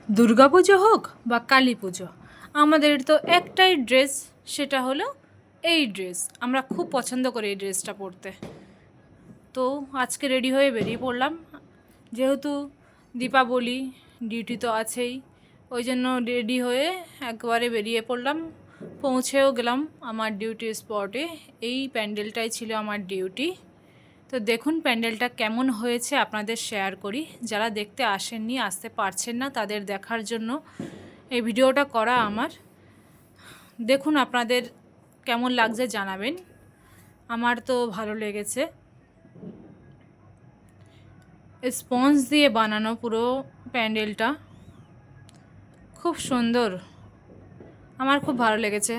দুর্গাপুজো হোক বা কালী পুজো, আমাদের তো একটাই ড্রেস, সেটা হলো এই ড্রেস। আমরা খুব পছন্দ করি এই ড্রেসটা পরতে। তো আজকে রেডি হয়ে বেরিয়ে পড়লাম, যেহেতু দীপাবলি, ডিউটি তো আছেই, ওই জন্য রেডি হয়ে একবারে বেরিয়ে পড়লাম। পৌঁছেও গেলাম আমার ডিউটি স্পটে। এই প্যান্ডেলটাই ছিল আমার ডিউটি। তো দেখুন প্যান্ডেলটা কেমন হয়েছে আপনাদের শেয়ার করি। যারা দেখতে আসেননি, আসতে পারছেন না, তাদের দেখার জন্য এই ভিডিওটা করা আমার। দেখুন আপনাদের কেমন লাগছে জানাবেন। আমার তো ভালো লেগেছে। স্পঞ্জ দিয়ে বানানো পুরো প্যান্ডেলটা, খুব সুন্দর, আমার খুব ভালো লেগেছে।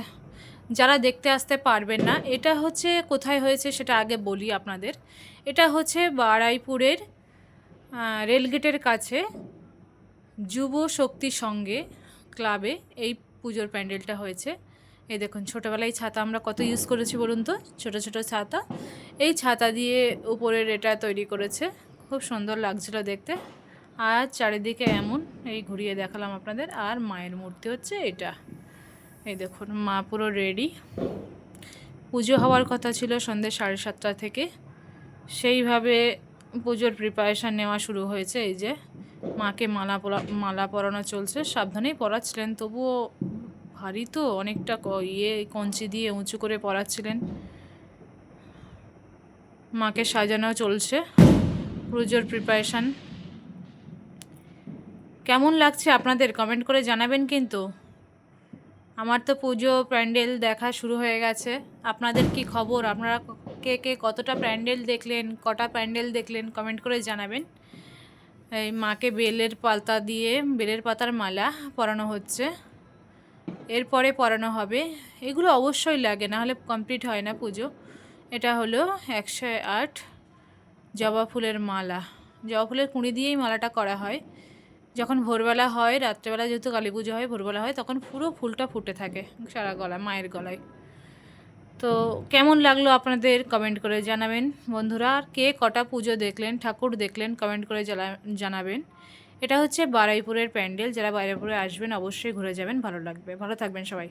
যারা দেখতে আসতে পারবেন না, এটা হচ্ছে কোথায় হয়েছে সেটা আগে বলি আপনাদের। এটা হচ্ছে বারুইপুরের রেলগেটের কাছে যুব শক্তি সঙ্গে ক্লাবে এই পুজোর প্যান্ডেলটা হয়েছে। এই দেখুন, ছোটোবেলায় ছাতা আমরা কত ইউজ করেছি বলুন তো, ছোটো ছোটো ছাতা। এই ছাতা দিয়ে উপরের এটা তৈরি করেছে, খুব সুন্দর লাগছিল দেখতে। আর চারিদিকে এমন, এই ঘুরিয়ে দেখালাম আপনাদের। আর মায়ের মূর্তি হচ্ছে এটা। এই দেখুন, মা পুরো রেডি। পুজো হওয়ার কথা ছিল সন্ধ্যে 7:30 থেকে, সেইভাবে পুজোর প্রিপারেশান নেওয়া শুরু হয়েছে। এই যে মাকে মালা পরানো চলছে, সাবধানেই পরাচ্ছিলেন, তবুও ভারী তো অনেকটা, কঞ্চি দিয়ে উঁচু করে পরাচ্ছিলেন। মাকে সাজানো চলছে, পুজোর প্রিপারেশান। কেমন লাগছে আপনাদের কমেন্ট করে জানাবেন কিন্তু। আমার তো পুজো প্যান্ডেল দেখা শুরু হয়ে গেছে। আপনাদের কি খবর? আপনারা কে কে কতটা প্যান্ডেল দেখলেন, কটা প্যান্ডেল দেখলেন কমেন্ট করে জানাবেন। এই মাকে বেলের পাতার মালা পরানো হচ্ছে, এরপরে পরানো হবে। এগুলো অবশ্যই লাগে, না হলে কমপ্লিট হয় না পুজো। এটা হলো 108 জবা ফুলের মালা। জবা ফুলের কুঁড়ি দিয়েই মালাটা করা হয়। যখন ভোরবেলা হয়, রাত্রেবেলা যেহেতু কালী পুজো হয়, ভোরবেলা হয়, তখন পুরো ফুলটা ফুটে থাকে সারা গলা, মায়ের গলায়। তো কেমন লাগলো আপনাদের কমেন্ট করে জানাবেন বন্ধুরা। আর কে কটা পুজো দেখলেন, ঠাকুর দেখলেন কমেন্ট করে জানাবেন। এটা হচ্ছে বারুইপুরের প্যান্ডেল। যারা বারুইপুরে আসবেন অবশ্যই ঘুরে যাবেন, ভালো লাগবে। ভালো থাকবেন সবাই।